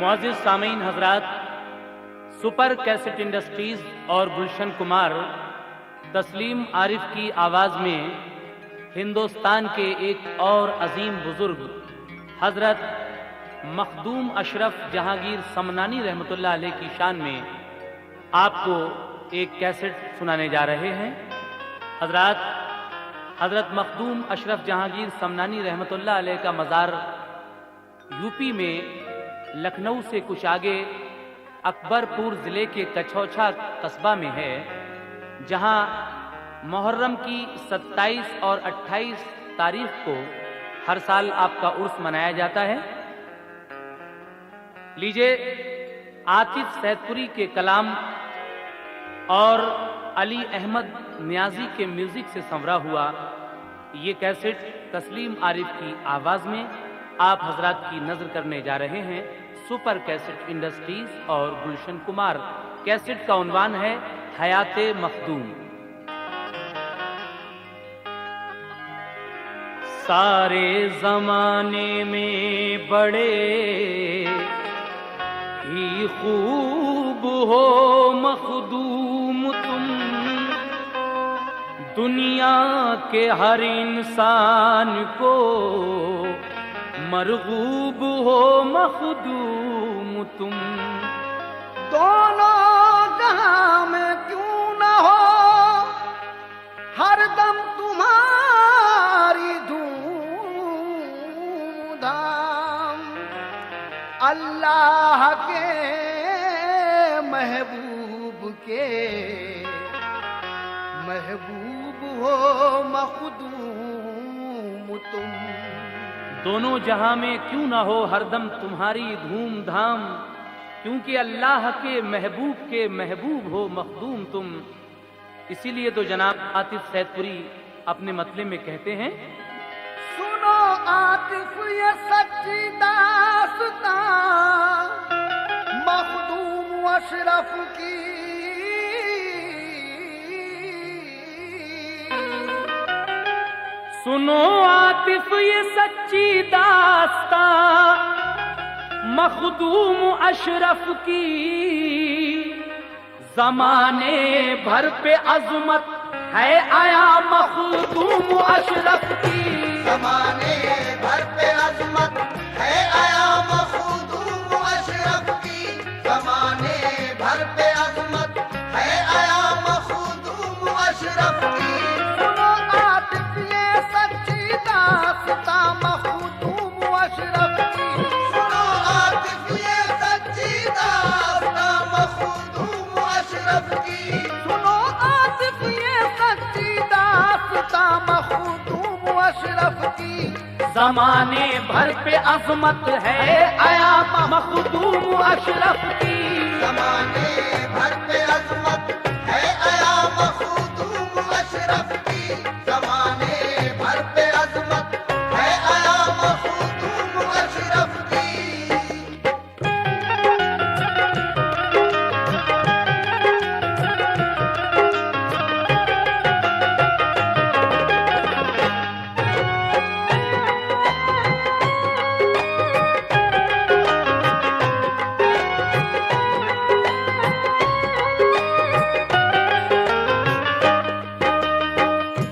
मुअज़्ज़िज़ सामीन हजरात, super cassette industries और गुलशन कुमार तस्लीम आरिफ की आवाज़ में हिंदुस्तान के एक और अजीम बुजुर्ग हजरत मखदूम अशरफ जहांगीर समनानी रहमतुल्लाह अलैह की शान में आपको एक कैसेट सुनाने जा रहे हैं। हजरत मखदूम अशरफ जहांगीर समनानी रहमतुल्लाह अलैह का मज़ार यूपी में लखनऊ से कुछ आगे अकबरपुर ज़िले के कछौछा कस्बा में है, जहां मुहर्रम की 27 और 28 तारीख को हर साल आपका उर्स मनाया जाता है। लीजिए, आतिफ सैदपुरी के कलाम और अली अहमद नियाजी के म्यूजिक से संवरा हुआ ये कैसेट तस्लीम आरिफ की आवाज में आप हजरात की नजर करने जा रहे हैं। सुपर कैसेट इंडस्ट्रीज और गुलशन कुमार। कैसेट का उन्वान है हयाते मखदूम। सारे जमाने में बड़े ही खूब हो मखदूम तुम, दुनिया के हर इंसान को मरगूब हो मखदूम तुम। दोनों जहां में क्यों न हो हर दम तुम्हारी धूम-धाम, अल्लाह के महबूब हो मखदूम तुम। दोनों जहां में क्यों ना हो हरदम तुम्हारी धूम धाम, क्योंकि अल्लाह के महबूब हो मखदूम तुम। इसीलिए तो जनाब आतिफ सैदपुरी अपने मतले में कहते हैं, सुनो आतिफ ये सच्ची दास्तां मखदूम अशरफ की, सुनो आतिफ ये सच्ची दास्तां मखदूम अशरफ की। जमाने भर पे अजमत है आया मखदूम अशरफ की, जमाने भर पे अजमत है आया मखदूम अशरफ की, जमाने भर पे अजमत है आया मखदूम अशरफ की। सुनो आतिफ ये सच्ची दास्तां मखदूम अशरफ की, सुनो आतिफ ये सच्ची दास्तां मखदूम अशरफ की, सुनो आतिफ ये सच्ची दास्तां मखदूम अशरफ की। जमाने भर पे अजमत है आया मखदूम अशरफ की, जमाने भर पे अजमत है आया मखदूम अशरफ की, जमाने भर पे अजमत है आया मखदूम अशरफ की।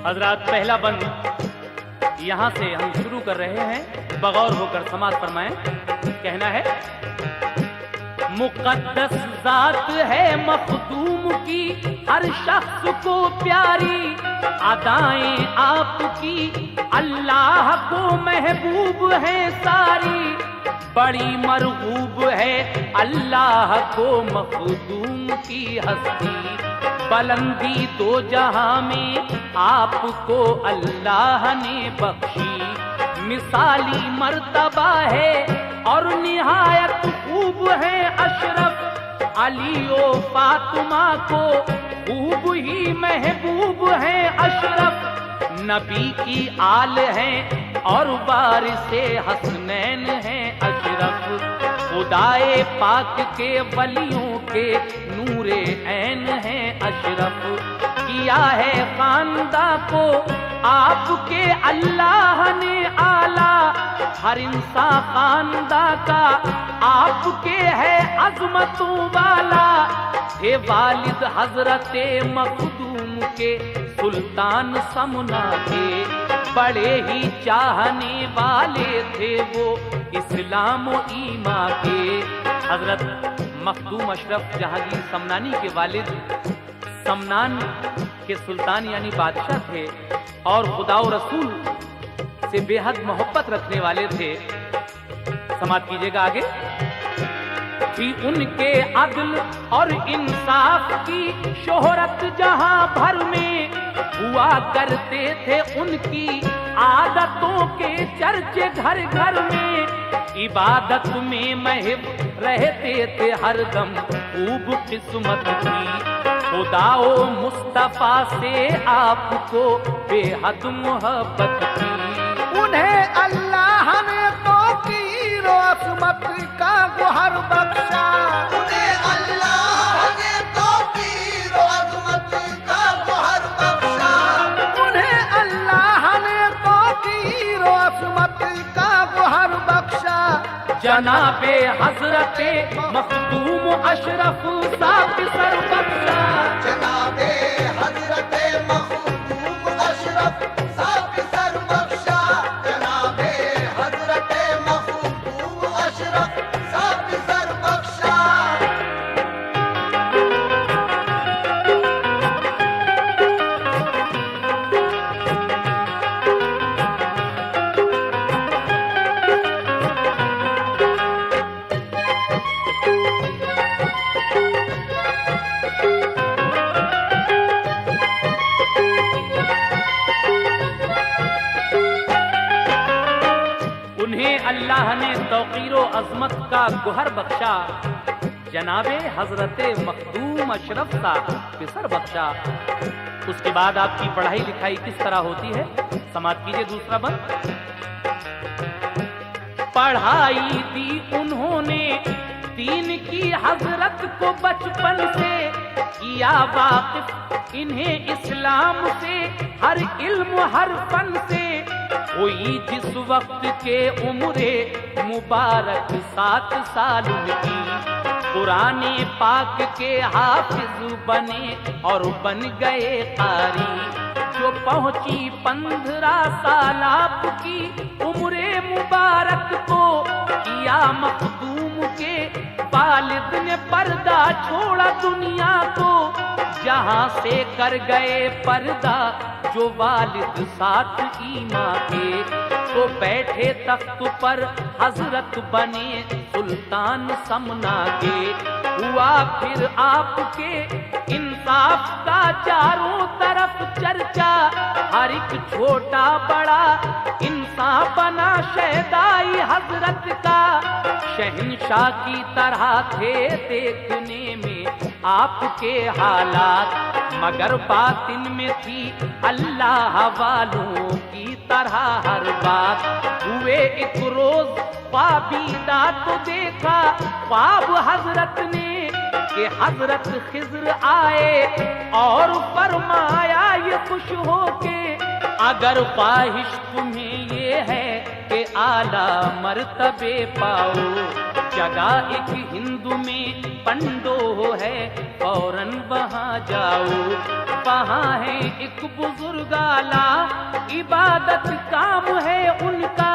हजरात, पहला बंद यहां से हम शुरू कर रहे हैं, बगौर होकर समाज फरमाएं। कहना है, मुकद्दस जात है मखदूम की, हर शख्स को प्यारी अदाएं आपकी, अल्लाह को महबूब है सारी, बड़ी मरगूब है अल्लाह को मखदूम की हस्ती। बुलंदी दो जहां में आपको अल्लाह ने बख्शी, मिसाली मर्तबा है और निहायत खूब है अशरफ, अली ओ फातिमा को खूब ही महबूब है अशरफ। नबी की आल है और वारिसे हसनैन है अशरफ, खुदाए पाक के वलियों के नूरे ऐन है अशरफ। کیا ہے خانداں کو آپ کے اللہ نے آلہ، ہر انسان خانداں کا آپ کے ہے عظمتوں والا، تھے والد حضرت مخدوم کے سلطان سمنا کے، بڑے ہی چاہنے والے تھے وہ اسلام و ایمان کے۔ حضرت مخدوم اشرف جہانگیر سمنانی کے والد سمنان کے سلطان یعنی بادشاہ تھے اور خدا و رسول سے بے حد محبت رکھنے والے تھے۔ سماعت کیجئے گا آگے۔ تھی ان کے عدل اور انصاف کی شہرت جہاں بھر میں، ہوا کرتے تھے ان کی عادتوں کے چرچے گھر گھر میں، عبادت میں محب رہتے تھے ہر دم خوب قسمت کی، خدا و مصطفیٰ سے آپ کو بے حد محبت کی۔ انہیں اللہ نے توقیر و عصمت کا گوہر بخشا، انہیں اللہ نے توقیر و عظمت کا گوہر بخشا، انہیں اللہ نے توقیر و عصمت کا گوہر بخشا۔ جناب حضرت مخدوم اشرف صاحب سر بخشا، جناب حضرت مخدوم اشرف صاحب سر بخشا، جناب حضرت مخدوم اشرف صاحب سر بخشا۔ انہیں اللہ نے توقیر و عظمت کا گوہر بخشا، جناب حضرت مخدوم اشرف صاحب سر بخشا۔ اس کے بعد آپ کی پڑھائی لکھائی کس طرح ہوتی ہے، سماعت کیجئے دوسرا بند۔ پڑھائی دی انہوں نے دین کی حضرت کو بچپن سے، کیا واقف انہیں اسلام سے ہر علم ہر فن سے، ہوئی جس وقت کے عمر مبارک 7 سال کی، قرآن پاک کے حافظ بنے اور بن گئے قاری، جو پہنچی 15 سال آپ کی عمر مبارک کو، کیا مخدوم کے والد نے پردہ چھوڑا دنیا کو، جہاں سے کر گئے پردہ جو والد ساتھ ایمان کے، تو بیٹھے تخت پر حضرت بنے سلطان سمنا کے، ہوا پھر آپ کے انصاف کا چاروں طرف چرچا، ہر ایک چھوٹا بڑا انسان بنا شہدائی حضرت کا، شہنشاہ کی طرح تھے دیکھنے میں آپ کے حالات، مگر باطن میں تھی اللہ والوں کی طرح ہر بات، ہوئے ایک روز خوابیدہ تو دیکھا خواب حضرت نے کہ حضرت خضر آئے اور فرمایا یہ خوش ہو کے، اگر خواہش تمہیں یہ ہے کہ اعلیٰ مرتبے پاؤ، جگہ ایک ہند میں پنڈو ہے فوراً وہاں جاؤ، وہاں ہے ایک بزرگ اعلیٰ عبادت کام ہے ان کا،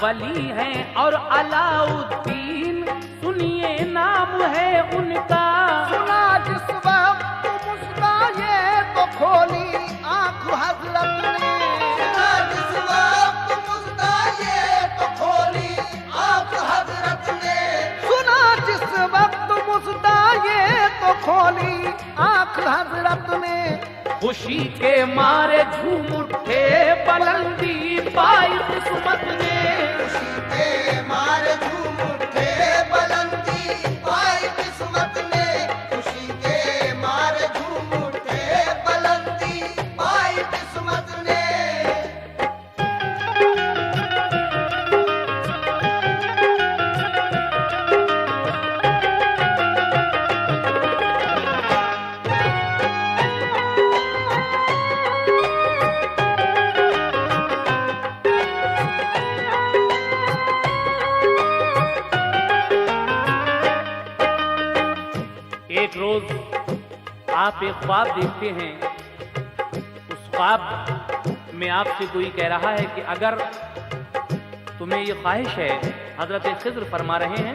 ولی ہیں اور علاء الدین سنیے نام ہے ان کا۔ سنا جس وقت مسکرائے تو کھولی آنکھ حضرت نے، سنا جس وقت مسکرائے تو کھولی آنکھ حضرت نے، سنا جس وقت مسکرائے تو کھولی آنکھ حضرت نے، خوشی کے مارے جھوم اٹھے بلندی پائی قسمت نے، خوشی کے مارے جھوم اٹھے بلندی پائی قسمت نے، خوشی کے مارے جھوم اٹھے بلندی پائی قسمت نے۔ ایک روز آپ ایک خواب دیکھتے ہیں. اس خواب میں آپ سے کوئی کہہ رہا ہے کہ اگر تمہیں یہ خواہش ہے، حضرت خضر فرما رہے ہیں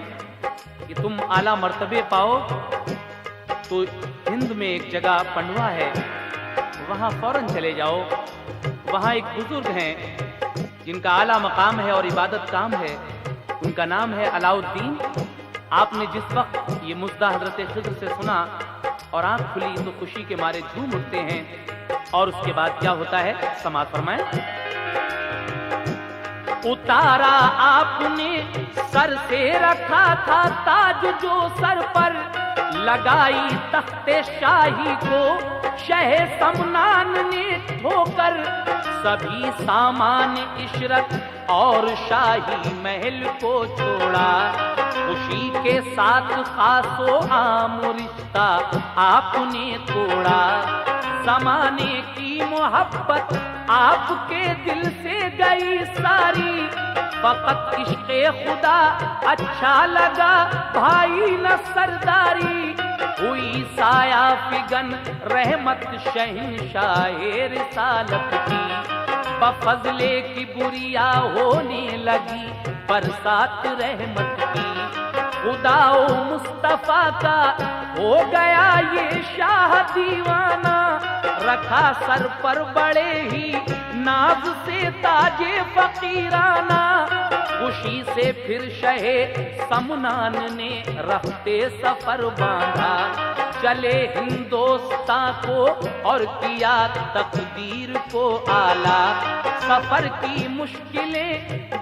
کہ تم اعلیٰ مرتبے پاؤ تو ہند میں ایک جگہ پنڈوا ہے، وہاں فوراً چلے جاؤ. وہاں ایک بزرگ ہیں جن کا اعلیٰ مقام ہے اور عبادت کام ہے، ان کا نام ہے علاء الدین. آپ نے جس وقت یہ مژدہ حضرت خضر سے سنا اور آنکھ کھلی تو خوشی کے مارے جھوم اٹھتے ہیں. اور اس کے بعد کیا ہوتا ہے سماعت فرمائیں. اتارا آپ نے سر سے رکھا تھا تاج جو سر پر، لگائی تخت شاہی کو شہ سمنان نے ٹھوکر، سبھی سامان عشرت اور شاہی محل کو چھوڑا، خوشی کے ساتھ خاص و عام رشتہ آپ نے توڑا. زمانے کی محبت آپ کے دل سے گئی ساری، فقط عشق خدا اچھا لگا بھائی نہ سرداری، ہوئی سایہ فگن رحمت شہنشاہ رسالت کی، بفضل کی بریا ہونے لگی برسات رحمت کی. خدا و مصطفیٰ کا ہو گیا یہ شاہ دیوانہ، رکھا سر پر بڑے ہی ناز سے تاج فقیرانہ، خوشی سے پھر شہ سمنان نے رفتے سفر باندھا، چلے ہندوستان کو اور کیا تقدیر کو اعلیٰ، سفر کی مشکلیں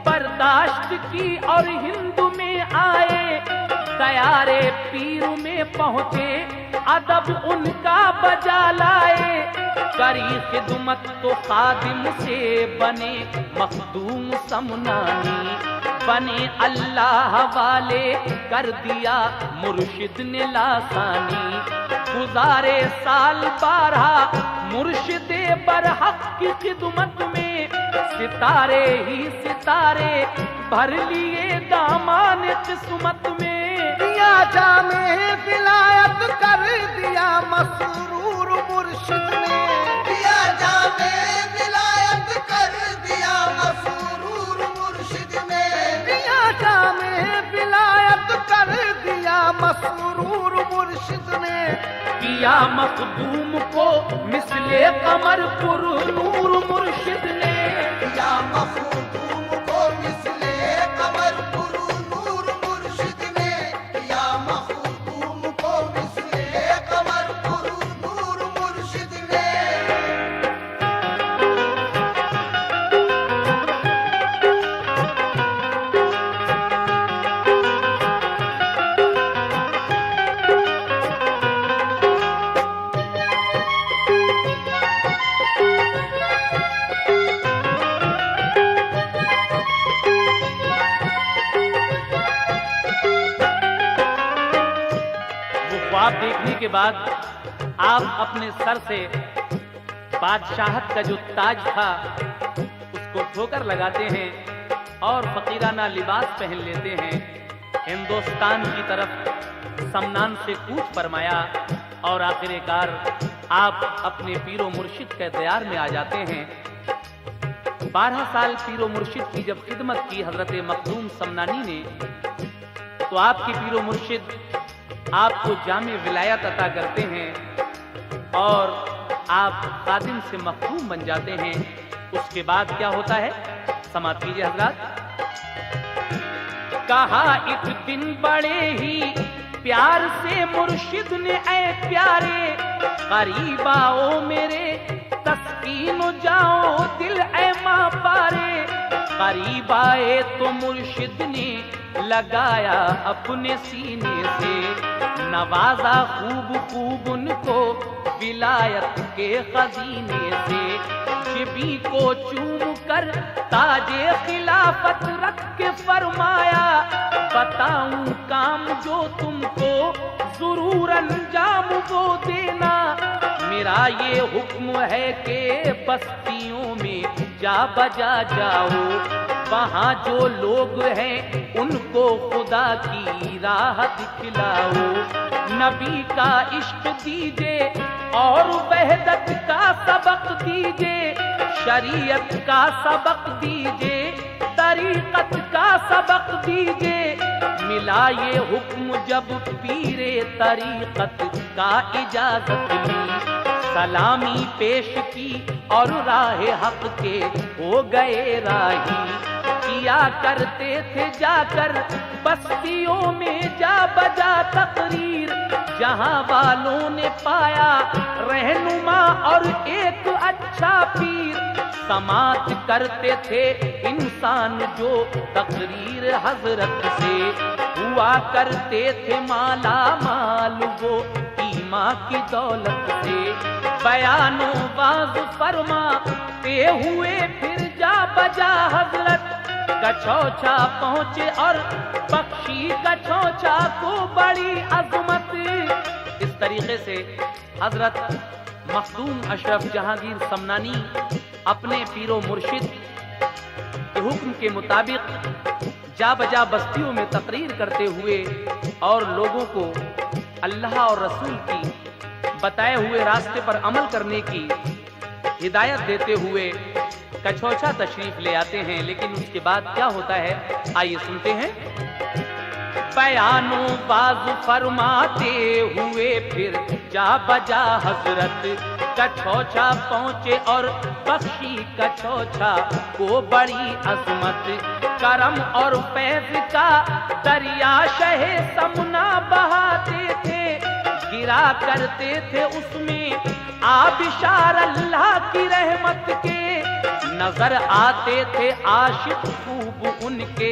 برداشت کی اور ہند میں آئے، تیارے پیر میں پہنچے ادب ان کا بجا لائے، کری خدمت تو خادم سے بنے مخدوم سمنانی، بنے اللہ والے کر دیا مرشد نے لاسانی، گزارے سال 12 مرشد برحق کی خدمت میں، ستارے ہی ستارے بھر لیے دامان قسمت میں، دیا جام ولایت کر دیا مسرور مرشد نے، دیا جام ولایت کر دیا مسرور مرشد نے، دیا جام ولایت کر دیا مسرور مرشد نے، کیا مخدوم کو مثل قمر پر نور مرشد نے، یا مخدوم کو مثل قمر پر نور مرشد نے، یا مخدوم کو مثل قمر پر نور مرشد نے. خواب دیکھنے کے بعد آپ اپنے سر سے بادشاہت کا جو تاج تھا اس کو ٹھوکر لگاتے ہیں اور فقیرانہ لباس پہن لیتے ہیں، ہندوستان کی طرف سمنان سے کوچ فرمایا اور آخر کار آپ اپنے پیر و مرشد کے دیار میں آ جاتے ہیں. 12 سال پیر و مرشد کی جب خدمت کی حضرت مخدوم سمنانی نے تو آپ کے پیر و مرشد آپ کو جامع ولایت عطا کرتے ہیں اور آپ خادم سے مخدوم بن جاتے ہیں. اس کے بعد کیا ہوتا ہے سماعت کیجیے حضرات. کہا ایک دن بڑے ہی پیار سے مرشد نے اے پیارے، قریب آؤ میرے تسکین جاؤ دل اے ماں پارے، قریب آئے تو مرشد نے لگایا اپنے سینے سے، نوازا خوب خوب ان کو ولایت کے خزینے سے، جبی کو چوم کر تاج خلافت رکھ کے فرمایا، بتاؤں کام جو تم کو ضرور انجام وہ دینا، میرا یہ حکم ہے کہ بستیوں میں جا بجا جاؤ، وہاں جو لوگ ہیں ان کو خود खुदा की राह दिखलाओ, नबी का इश्क दीजिए और वहदत का सबक दीजिए, शरीयत का सबक दीजिए, तरीकत का सबक दीजिए। मिला ये हुक्म जब पीरे तरीकत का इजाजत ली, सलामी पेश की और राह हक के हो गए राही। किया करते थे जाकर बस्तियों में जा बजा तकरीर, जहां वालों ने पाया रहनुमा और एक अच्छा पीर। समात करते थे इंसान जो तकरीर हजरत से, हुआ करते थे माला माल वो ईमा की दौलत से। बयानो बाज फरमाते हुए फिर जा बजा हजरत, कछौछा पहुंचे और बख्शी कछौछा को बड़ी अजमत। इस तरीके से हजरत मखदूम अशरफ जहांगीर समनानी अपने पीरो मुर्शिद के हुक्म के मुताबिक जा बजा बस्तियों में तकरीर करते हुए और लोगों को अल्लाह और रसूल की बताए हुए रास्ते पर अमल करने की हिदायत देते हुए कछौछा तशरीफ ले आते हैं। लेकिन उसके बाद क्या होता है, आइए सुनते हैं। बयानो बाज फरमाते हुए फिर जा बजा हजरत, कछौछा पहुंचे और बख्शी कछौछा को बड़ी अजमत। करम और फैज का दरिया शहे समना बहाते थे, गिरा करते थे उसमें आबिशार अल्लाह की रहमत के। नजर आते थे आशिक खूब उनके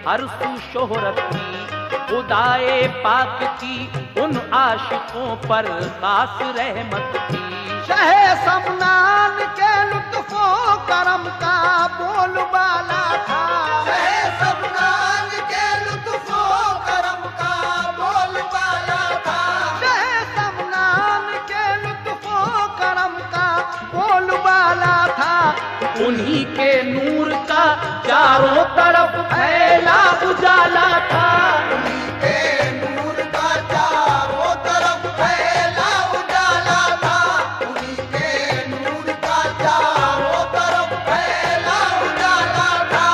हर सू शोहरत की, खुदाए पाक की उन आशिकों पर खास रहमत की। शहे समनान के लुत्फो करम का बोलबाला था, शहे समनान के लुत्फो करम का बोलबाला था, शहे समनान के लुत्फो करम का बोलबाला था। उन्हीं के नूर का चारों तरफ फैला उजाला था, उन्हीं के नूर का चारों तरफ फैला उजाला था, उन्हीं के नूर का चारों तरफ फैला उजाला था।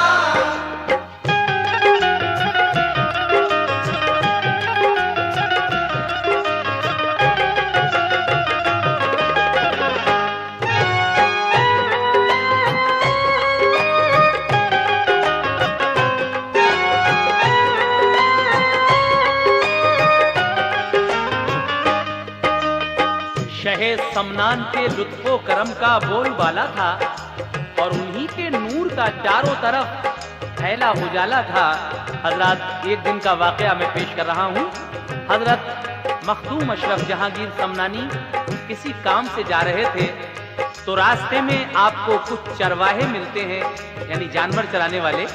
शहे समनान के लुत्फो करम का बोलबाला था और उन्हीं के नूर का चारों तरफ फैला उजाला था। हजरत एक दिन का वाकया मैं पेश कर रहा हूँ। हजरत मखदूम अशरफ जहांगीर समनानी किसी काम से जा रहे थे, तो रास्ते में आपको कुछ चरवाहे मिलते हैं, यानी जानवर चराने वाले,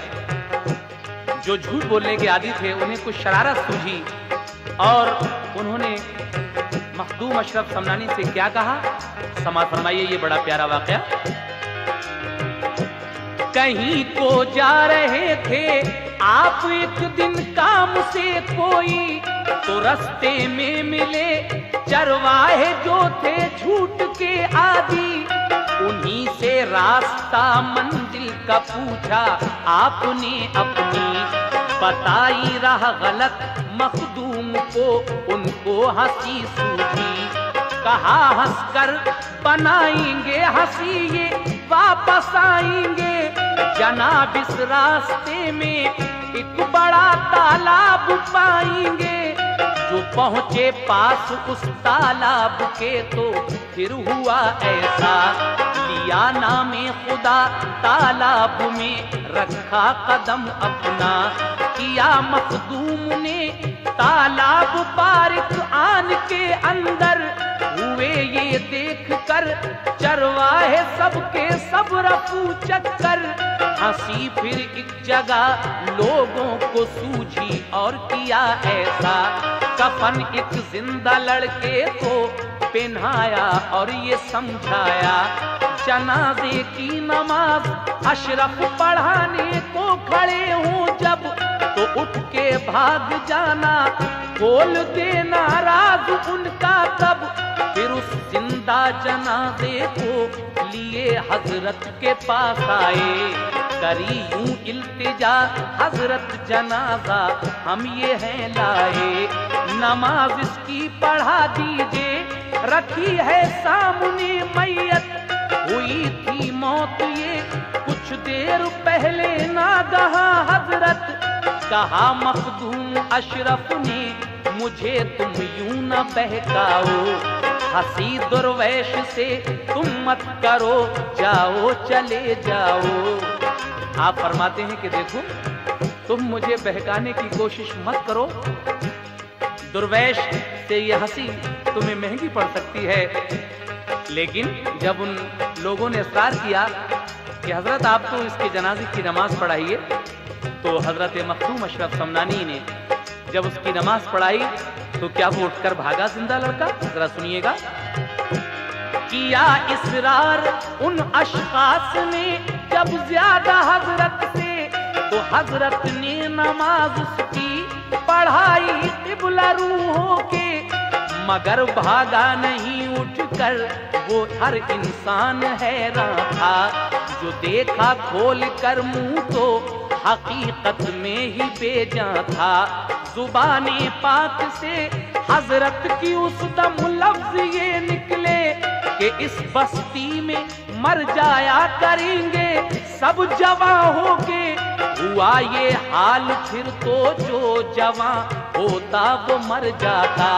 जो झूठ बोलने के आदी थे। उन्हें कुछ शरारत सूझी और उन्होंने मखदूम अशरफ समनानी से क्या कहा, समाअत फरमाइए, ये बड़ा प्यारा वाकया। कहीं को जा रहे थे आप एक दिन काम से कोई, तो रास्ते में मिले चरवाहे जो थे झूठ के आदी। उन्हीं से रास्ता मंजिल का पूछा आपने अपनी, बताई राह गलत मखदूम को उनको हंसी सूझी। कहा हंसकर बनाएंगे हंसी ये वापस आएंगे, जनाब इस रास्ते में एक बड़ा तालाब पाएंगे। जो पहुंचे पास उस तालाब के तो फिर हुआ ऐसा, लिया नामे खुदा तालाब में रखा कदम अपना। किया मखदूम ने तालाब पारिक आन के अंदर, हुए ये देख कर चरवाहे सबके सब रफू चक्कर। हंसी फिर एक जगह लोगों को सूझी और किया ऐसा, कफन एक जिंदा लड़के को पहनाया और ये समझाया। जनाजे की नमाज अशरफ पढ़ाने को खड़े हूँ जब, तो उठ के भाग जाना, खोल देना राज उनका तब। फिर उस जिंदा जनाजे को लिए हजरत के पास आए, करी यूं इल्तिजा हजरत जनाजा हम ये हैं लाए। नमाज इसकी पढ़ा दीजिए, रखी है सामने मैयत, हुई थी मौत ये कुछ देर पहले नागहा हजरत। कहा मखदूम अशरफ ने मुझे तुम यूं न बहकाओ, हंसी दुर्वैश से तुम मत करो, जाओ चले जाओ। आप फरमाते हैं कि देखो तुम मुझे बहकाने की कोशिश मत करो, दुर्वैश से ये हंसी तुम्हें महंगी पड़ सकती है। लेकिन जब उन लोगों ने इसरार किया कि हजरत आप तो इसके जनाजे की नमाज पढ़ाइए, तो हजरत मखदूम अशरफ समनानी ने जब उसकी नमाज पढ़ाई तो क्या वो उठकर भागा जिंदा लड़का? जरा सुनिएगा। किया इसरार उन अशखास ने जब ज्यादा हजरत से, तो हजरत ने नमाज उसकी पढ़ाई क़िबला रूहों के। मगर भागा नहीं उठकर वो हर इंसान हैरान था, जो देखा खोल कर मुंह तो हकीकत में ही बेजान था। जुबाने पाक से हजरत की उस दम लफ्ज ये निकले कि इस बस्ती में मर जाया करेंगे सब जवां होके। हुआ ये हाल फिर तो जो जवां होता वो मर जाता,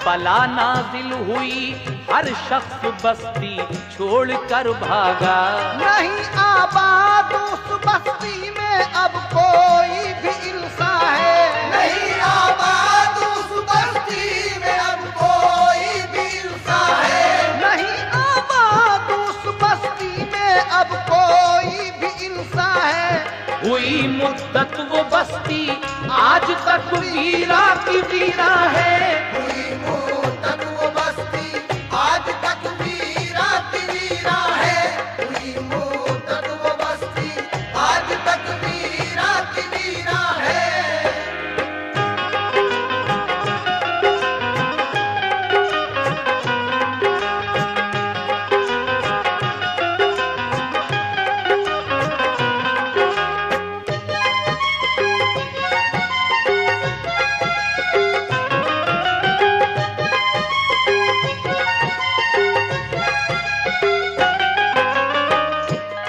बला नाजिल हुई हर शख्स बस्ती छोड़ कर भागा। नहीं आबाद उस बस्ती में अब कोई भी इंसान है, नहीं आबाद उस बस्ती में अब कोई भी इंसान है, नहीं आबाद उस बस्ती में अब कोई भी इंसान है। हुई मुद्दत वो बस्ती आज तक वीरा की वीरा है। हुई मुद्दत वो बस्ती आज तक वीरा की वीरा है। हुई मुद्दत वो बस्ती आज तक वीरा की वीरा है।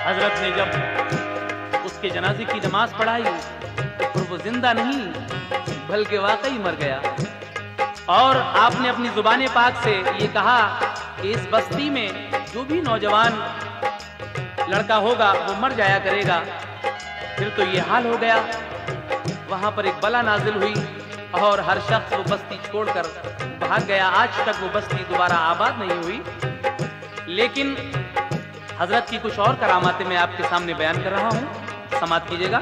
हजरत ने जब उसके जनाजे की नमाज पढ़ाई तो फिर वो जिंदा नहीं बल्कि वाकई मर गया। और आपने अपनी जुबान पाक से ये कहा कि इस बस्ती में जो भी नौजवान लड़का होगा वो मर जाया करेगा। फिर तो ये हाल हो गया, वहां पर एक बला नाजिल हुई और हर शख्स वो बस्ती छोड़कर भाग गया। आज तक वो बस्ती दोबारा आबाद नहीं हुई। लेकिन हजरत की कुछ और करामातें मैं आपके सामने बयान कर रहा हूं, समात कीजिएगा।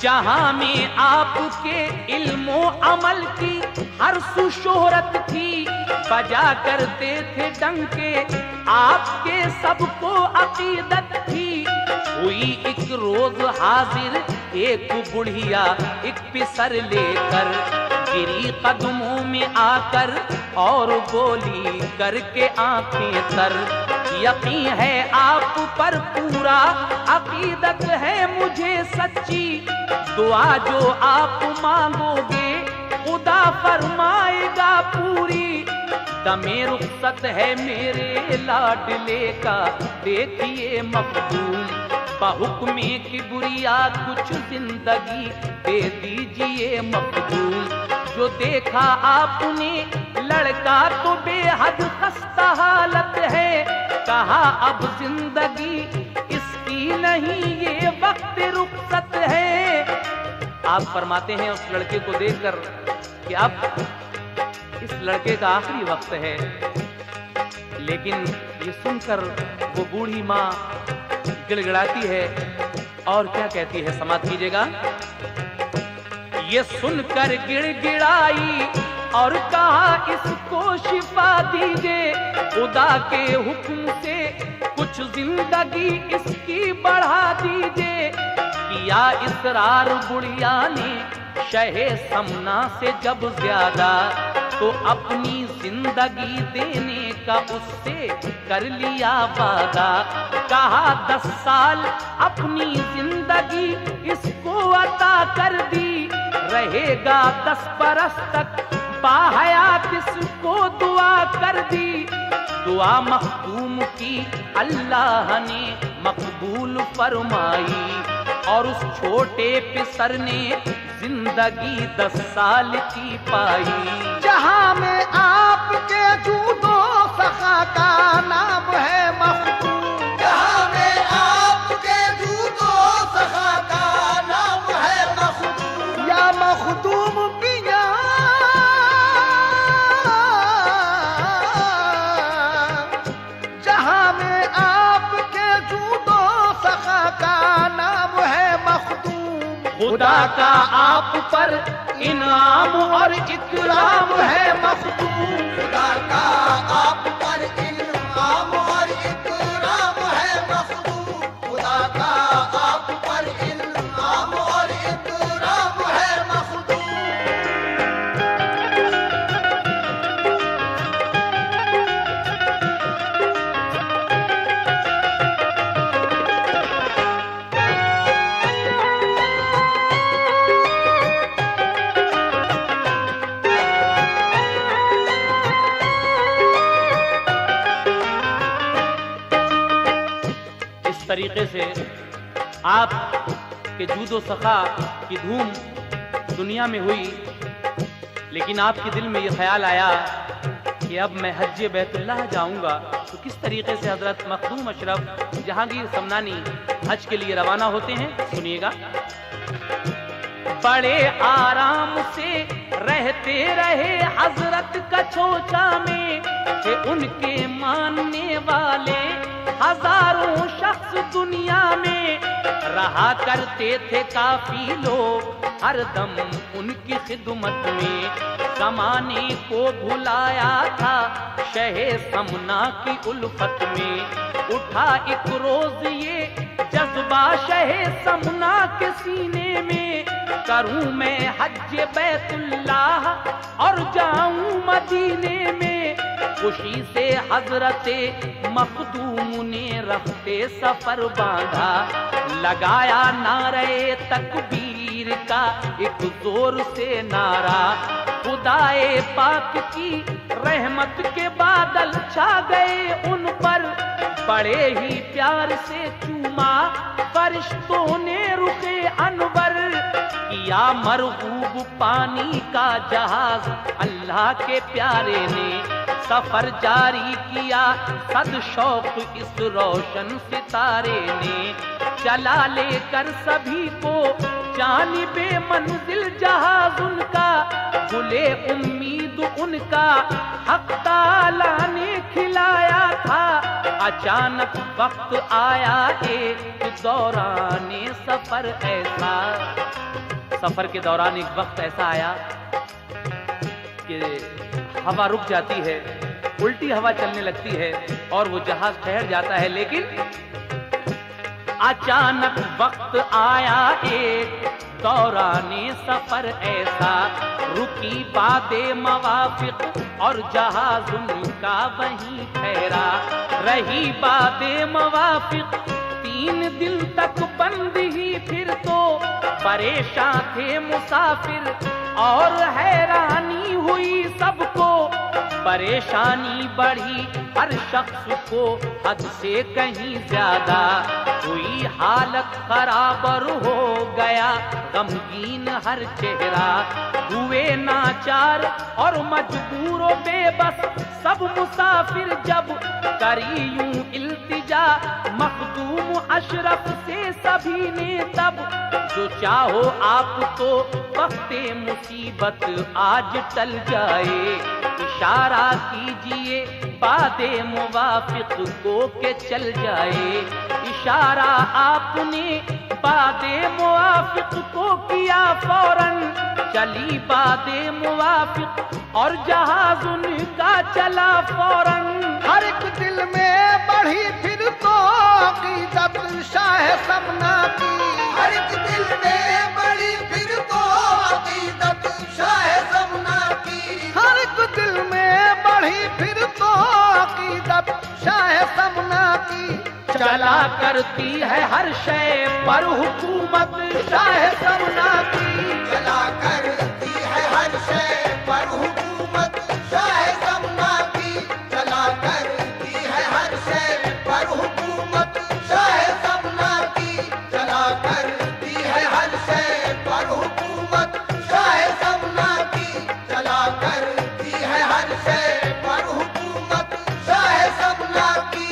जहां में आपके इल्मो अमल की हर सुशोहरत थी, बजा करते थे डंके आपके सबको अकीदत थी। हुई एक रोज हाजिर एक बुढ़िया एक पिसर लेकर, गिरी कदमों में आकर और बोली करके आंखें तर। यकीन है आप पर पूरा, अकीदत है मुझे सच्ची, दुआ जो आप मांगोगे खुदा फरमाएगा पूरी। दमे रुखसत है मेरे लाडले का, देखिए मखदूम, बहुक्मे की बुरिया कुछ जिंदगी दे दीजिए मखदूम। जो देखा आपने लड़का तो बेहद खस्ता हालत है, कहा अब जिंदगी इसकी नहीं ये वक्त रुखसत है। आप फरमाते हैं उस लड़के को देखकर कि अब इस लड़के का आखिरी वक्त है। लेकिन ये सुनकर वो बूढ़ी माँ गिड़गिड़ाती है और क्या कहती है, समाप्त कीजिएगा। ये सुनकर गिड़गिड़ाई और कहा इसको शिफा दीजिए, खुदा के हुक्म से कुछ जिंदगी इसकी बढ़ा दीजिए। کیا اصرار بڑھیا نے شہ سمنا سے جب زیادہ، تو اپنی زندگی دینے کا اس سے کر لیا وعدہ۔ کہا 10 سال اپنی زندگی اس کو عطا کر دی، رہے گا 10 برس تک باحیات اس کو دعا کر دی۔ دعا مخدوم کی اللہ نے مقبول فرمائی، اور اس چھوٹے پسر نے زندگی 10 سال کی پائی۔ جہاں میں آپ کے جود و سخا کا نام ہے مخدوم، جہاں میں آپ کے جود و سخا کا نام ہے مخدوم، یا مخدوم پیا جہاں میں آپ کے جود و سخا کا نام ہے مخدوم، خدا کا آپ پر انعام اور اکرام ہے مخدوم۔ خدا کا آپ پر انعام اور اکرام ہے مخدوم، خدا کا آپ پر انعام اور اکرام ہے مخدوم۔ اس طریقے سے آپ کے جود و سخا کی دھوم دنیا میں ہوئی، لیکن آپ کے دل میں یہ خیال آیا کہ اب میں حج بیت اللہ جاؤں گا، تو کس طریقے سے حضرت مخدوم اشرف جہانگیر سمنانی حج کے لیے روانہ ہوتے ہیں، سنیے گا۔ بڑے آرام سے رہتے رہے حضرت کچوچا میں، کہ ان کے ماننے والے ہزاروں شخص دنیا میں رہا کرتے تھے کافی لوگ ہر دم ان کی خدمت میں۔ زمانے کو بھلایا تھا شہ سمنا کی الفت میں، اٹھا ایک روز یہ جذبہ شہ سمنا کے سینے میں، کروں میں حج بیت اللہ اور جاؤں مدینے میں۔ خوشی سے حضرت مخدوم نے رختے سفر باندھا، لگایا نعرے تکبیر کا ایک زور سے نعرہ، خدائے پاک کی رحمت کے بادل چھا گئے ان پر، بڑے ہی پیار سے چوما فرشتوں نے رخ انور، کیا مرغوب پانی کا جہاز اللہ کے پیارے نے، سفر جاری کیا صد شوق اس روشن ستارے نے، چلا لے کر سبھی کو جانب منزل جہاز ان کا، گلے امید ان کا حق تعالیٰ نے کھلایا تھا، اچانک وقت آیا ایک دوران سفر ایسا، سفر کے دوران ایک وقت ایسا آیا کہ ہوا رک جاتی ہے، الٹی ہوا چلنے لگتی ہے اور وہ جہاز ٹھہر جاتا ہے، لیکن اچانک وقت آیا ایک دوران سفر ایسا، رکی باد موافق اور جہاز ان کا وہیں ٹھہرا، رہی باد موافق 3 دن تک بند ہی، پھر تو پریشان تھے مسافر اور حیرانی ہوئی سب کو، پریشانی بڑھی ہر شخص کو حد سے کہیں زیادہ، ہوئی حالت خراب اور ہو گیا غمگین ہر چہرہ، ہوئے ناچار اور مجبور و بے بس سب مسافر، جب کری یوں التجا مخدوم اشرف سے سبھی نے، تب جو چاہو آپ تو وقت مصیبت آج ٹل جائے، اشارہ کیجئے باد موافق کو کہ چل جائے، اشارہ آپ نے باد موافق کو کیا فوراً، چلی باد موافق اور جہاز ان کا چلا فوراً، ہر ایک دل میں بڑھی پھر تو عقیدت شاہ سمنا کی، हर एक दिल में बड़ी फिर तो अकीदत शाह समना की। हर एक दिल में बढ़ी फिर तो अकीदत शाह समना की। चला करती है हर शय पर हुकूमत शाह समना की। चला करती है हर शय पर हुकूमत शाह समना की। चला करती है हर शय पर हुकूमत शाह समना की। चला करती है हर शय पर हुकूमत शाह समना की। चला करती है हर शय पर हुकूमत शाह समना की।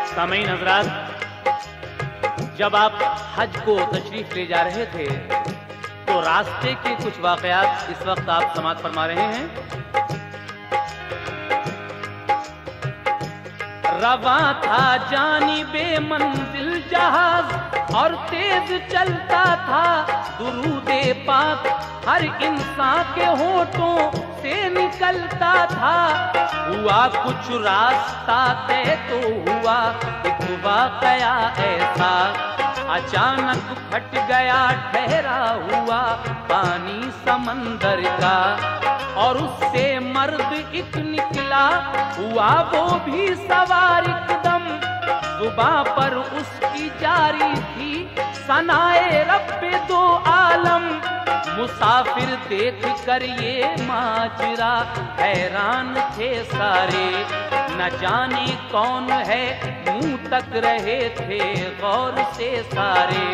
सामईन हजरात, जब आप हज को तशरीफ ले जा रहे थे तो रास्ते के कुछ वाकयात इस वक्त आप समाअत फरमा रहे हैं। रवा था जानिबे मंजिल जहाज और तेज चलता था दुरूदे पाक हर इंसान के होठों से निकलता था। हुआ कुछ रास्ता तय तो हुआ एक वाकया ऐसा, अचानक फट गया ठहरा हुआ पानी समंदर का और उससे मर्द एक निकला हुआ वो भी सवार एकदम। जुबां पर उसकी जारी थी सनाए रब्बे दो आलम। मुसाफिर देख कर ये माजरा हैरान थे सारे, न जाने कौन है मुंह तक रहे थे गौर से सारे।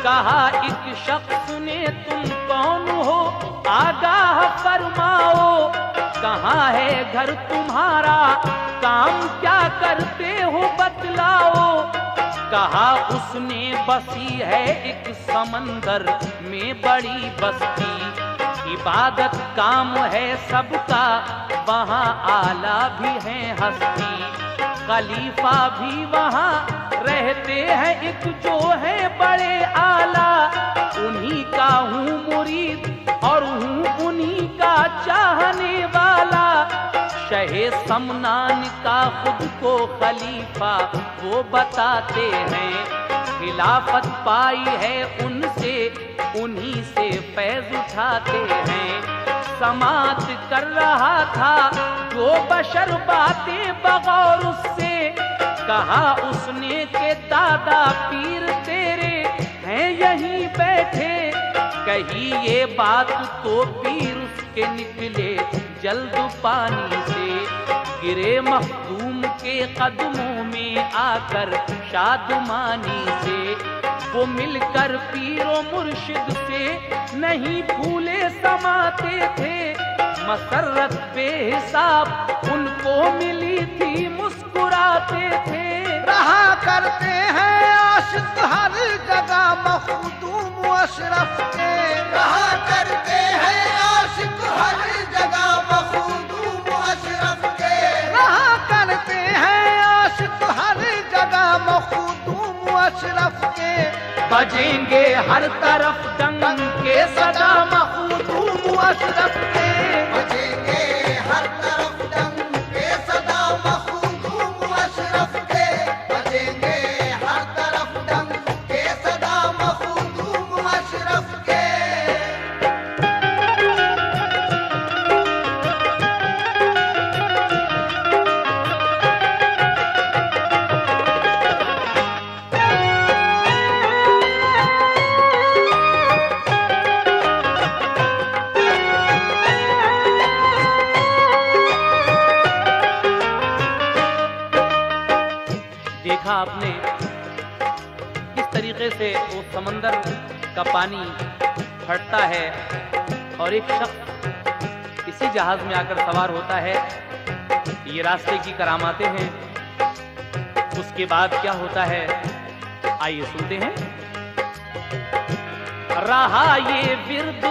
कहा एक शख्स ने तुम कौन हो आगाह फरमाओ, कहाँ है घर तुम्हारा काम क्या करते हो बतलाओ। कहा उसने बसी है एक समंदर में बड़ी बस्ती, इबादत काम है सबका वहाँ आला भी है हस्ती। खलीफा भी वहाँ रहते हैं एक जो है बड़े आला, उन्हीं का हूँ मुरीद और हूँ उन्हीं का चाहने वाला। शहे समनान का खुद को खलीफा वो बताते हैं, खिलाफत पाई है उनसे उन्हीं से फैज उठाते हैं। समात कर रहा था जो बशर बातें बगौर उससे, कहा उसने के दादा पीर तेरे हैं यहीं बैठे। कही ये बात तो पीर उसके निकले जल्द पानी से, गिरे मखदूम के कदमों में आकर शादमानी से। वो मिलकर पीरो मुर्शिद से नहीं भूले समाते थे, मसरत बेहिसाब उनको मिली थी मुस्कुराते थे। रहा करते हैं आशिक हर जगह मखदूम अशरफ के। रहा करते हैं आशिक हर जगह मखदूम अशरफ के। रहा करते हैं आशिक हर जगह मखदूम अशरफ के। बजेंगे हर तरफ डंके सदा मखदूम अशरफ के। बजेंगे हर तरफ डंके सदा मखदूम अशरफ के। बजेंगे हर तरफ डंके सदा मखदूम अशरफ के। देखा आपने किस तरीके से वो समंदर का पानी फटता है और एक शख्स इसी जहाज में आकर सवार होता है। ये रास्ते की करामातें हैं। उसके बाद क्या होता है आइए सुनते हैं। رہا یہ ورد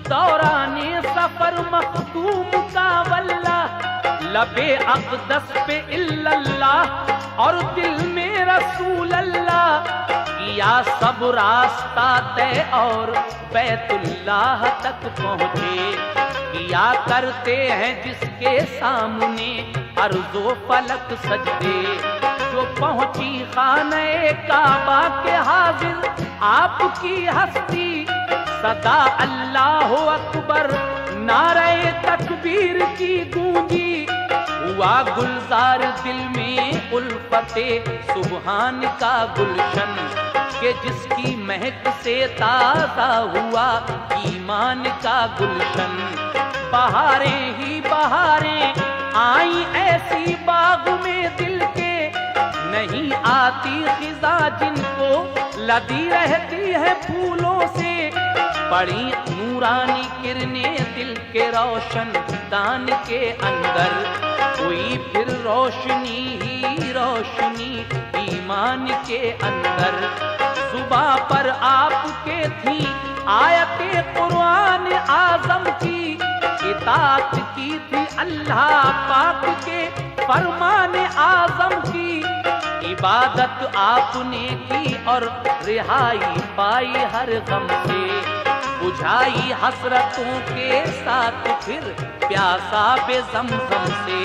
دوران سفر مختوم کا واللہ، لبے اقدس پہ الا اللہ اور دل میں رسول اللہ، کیا سب راستہ طے اور بیت اللہ تک پہنچے، کیا کرتے ہیں جس کے سامنے ارض و فلک سجدے، جو پہنچی خانہ کعبہ کے حاضر آپ کی ہستی، صدا اللہ اکبر نعرہ تکبیر کی گونجی، ہوا گلزار دل میں الفت سبحان کا گلشن، کہ جس کی مہک سے تازہ ہوا ایمان کا گلشن، بہاریں ہی بہاریں آئیں ایسی باغ میں دل کے، نہیں آتی خزاں جن کو لدی رہتی ہے پھولوں سے، پڑی نورانی کرنیں دل کے روشن دان کے اندر، کوئی پھر روشنی ہی روشنی ایمان کے اندر، زباں پر آپ کے تھی آیت قرآن اعظم کی، اطاعت کی تھی اللہ پاک کے فرمان اعظم کی، عبادت آپ نے کی اور رہائی پائی ہر غم سے، بجھائی حسرتوں کے ساتھ پھر پیاسا بے زمزم سے،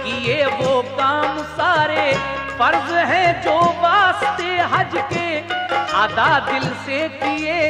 کیے وہ کام سارے فرض ہیں جو واسطے حج کے، ادا دل سے کیے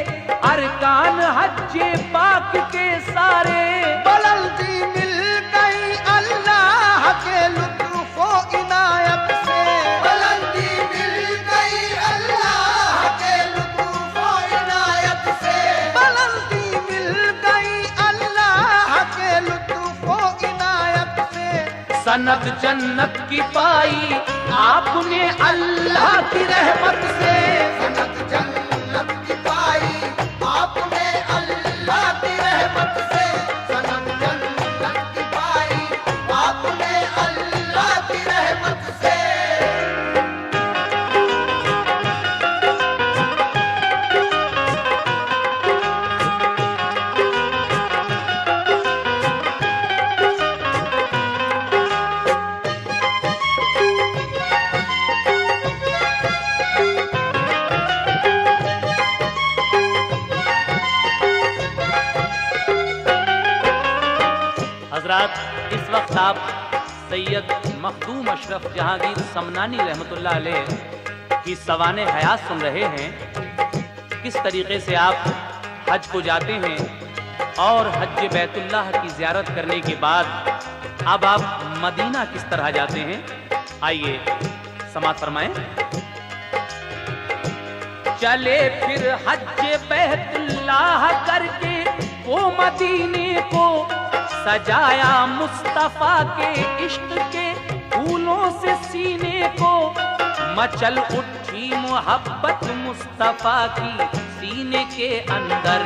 ارکان حج پاک کے سارے، بلندی مل گئی اللہ کے لطف و عنایت سے، بلندی مل گئی اللہ کے لطف و عنایت سے، بلندی مل گئی اللہ کے لطف و عنایت سے، سند جنت کی پائی آپ نے اللہ کی رحمت سے، سند جنت کی پائی آپ نے اللہ کی رحمت سے، سند جنت کی پائی آپ نے اللہ کی رحمت سے۔ حضرات، اس وقت آپ سید مخدوم اشرف جہانگیر سمنانی رحمۃ اللہ علیہ کی سوانح حیات سن رہے ہیں، کس طریقے سے آپ حج کو جاتے ہیں اور حج بیت اللہ کی زیارت کرنے کے بعد اب آپ مدینہ کس طرح جاتے ہیں، آئیے سماعت فرمائیں۔ چلے پھر حج بیت اللہ کر کے وہ مدینے کو، سجایا مصطفیٰ کے عشق کے پھولوں سے سینے کو، مچل اٹھی محبت مصطفیٰ کی سینے کے اندر،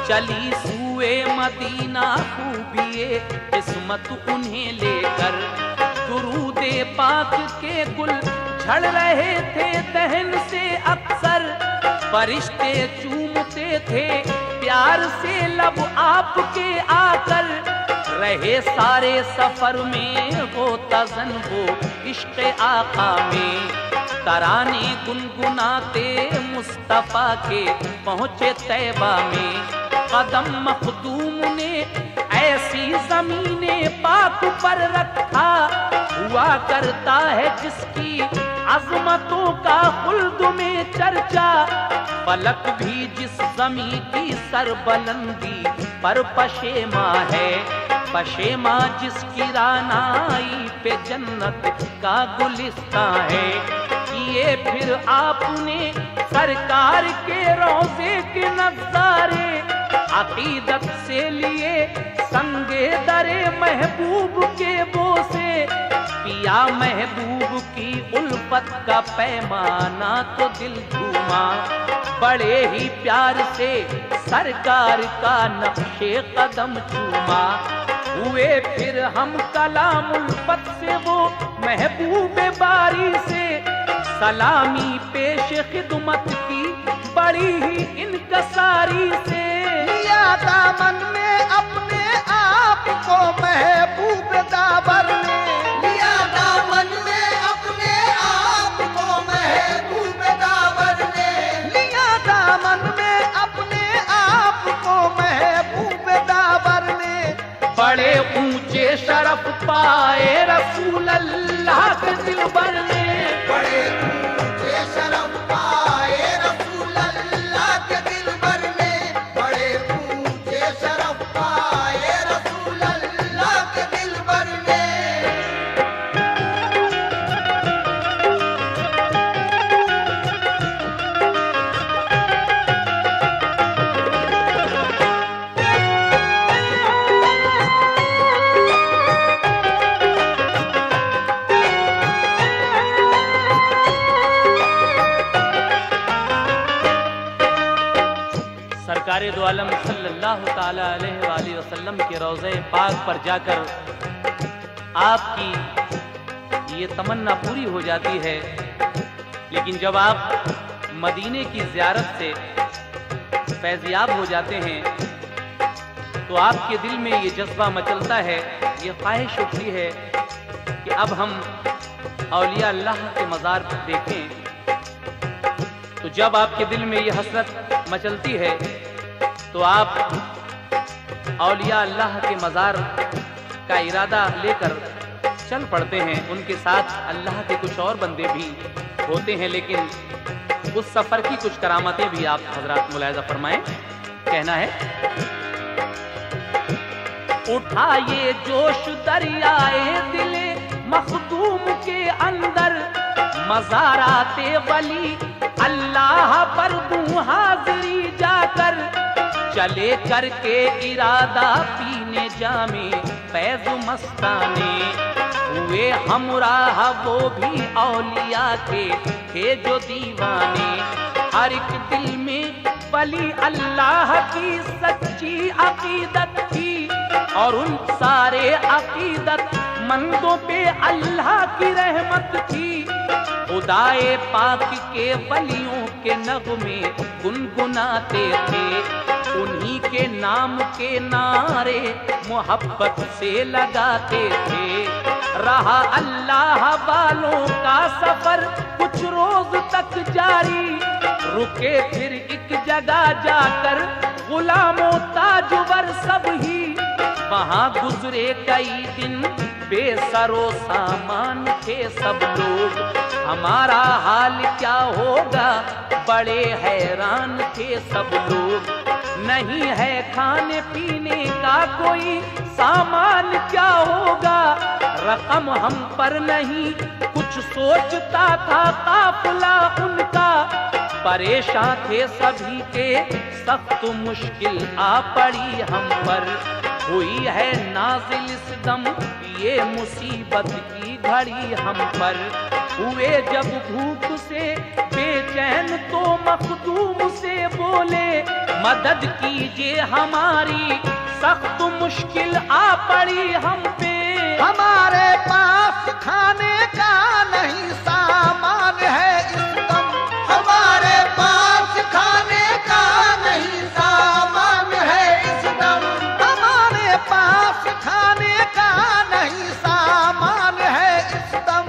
چلی سوئے مدینہ خوبیے قسمت انہیں لے کر، درود پاک کے گل جھڑ رہے تھے دہن سے اکثر، فرشتے چومتے تھے پیار سے لب آپ کے آ کر، رہے سارے سفر میں ہوتا زن وہ عشق آقا میں، ترانے گنگناتے مصطفیٰ کے پہنچے طیبہ میں، قدم مخدوم نے ایسی زمین پاک پر رکھا، ہوا کرتا ہے جس کی عظمتوں کا خلد میں چرچا، فلک بھی جس زمین کی سربلندی پر پشیماں ہے، پشیماں جس کی رانائی پہ جنت کا گلستان ہے، کیے پھر آپ نے سرکار کے روضے کے نظارے، عقیدت سے لیے سنگے درے محبوب کے بوسے، پیا محبوب کی الفت کا پیمانہ تو دل جھوما، بڑے ہی پیار سے سرکار کا نقش قدم چوما، ہوئے پھر ہم کلام الفت سے وہ محبوب باری سے، سلامی پیش خدمت کی बड़ी ही इनकसारी से। लिया दामन में अपने आप को महबूब दाबर ने, लिया दामन में अपने आप को महबूब दावर ने, लिया दामन में अपने आप को महबूब दाबर ने। बड़े ऊंचे शरफ पाए रसूल अल्लाह के दिलबर ने। बड़े ऊंचे शरफ पाए रसूल अल्लाह के दिलबर ने, बड़े ऊंचे शरफ पाए रसूल अल्लाह के दिलबर ने। सरकार दो आलम सल्लल्लाहु ताला अलैहि वसल्लम के रोज़े पाक पर जाकर आपकी ये तमन्ना पूरी हो जाती है। लेकिन जब आप मदीने की ज़ियारत से फैज़याब हो जाते हैं तो आपके दिल में ये जज्बा मचलता है, ये ख्वाहिश उठती है कि अब हम औलिया अल्लाह के मज़ार देखें। तो जब आपके दिल में ये हसरत मचलती है तो आप औलिया अल्लाह के मज़ार का इरादा लेकर चल पड़ते हैं। उनके साथ अल्लाह के कुछ और बंदे भी होते हैं, लेकिन उस सफ़र की कुछ करामतें भी आप हजरात मुलाहिज़ा फरमाएं। कहना है, उठा ये जोश दरियाए दिले मखदूम के अंदर, मज़ाराते वली अल्लाह पर दूं हाज़िरी जाकर। चले करके इरादा पीने जामे फैज़ मस्ताने, हुए हमराह वो भी औलिया के थे जो दीवाने। हर एक दिल में वली अल्लाह की सच्ची अकीदत थी, और उन सारे अकीदत मंदों पे अल्लाह की रहमत थी। खुदाए पाक के वलियों के नगमे गुनगुनाते थे, उन्हीं के नाम के नारे मोहब्बत से लगाते थे। रहा अल्लाह वालों का सफर कुछ रोज तक जारी, रुके फिर एक जगह जाकर गुलामों ताजुवर सब ही। वहाँ गुजरे कई दिन बेसरो सामान थे सब लोग, हमारा हाल क्या होगा बड़े हैरान थे सब लोग। नहीं है खाने पीने का कोई सामान क्या होगा, रकम हम पर नहीं कुछ सोचता था काफिला उनका। परेशान थे सभी के सख्त मुश्किल आ पड़ी हम पर, हुई है नाज़िल इस दम ये मुसीबत की घड़ी हम पर। हुए जब भूख से बेचैन तो मखदूम से बोले, मदद कीजिए हमारी सख्त मुश्किल आ पड़ी हम पे। हमारे पास खाने का नहीं सामान है इस दम, हमारे पास खाने का नहीं सामान है इस दम, हमारे पास खाने का नहीं सामान है इस दम।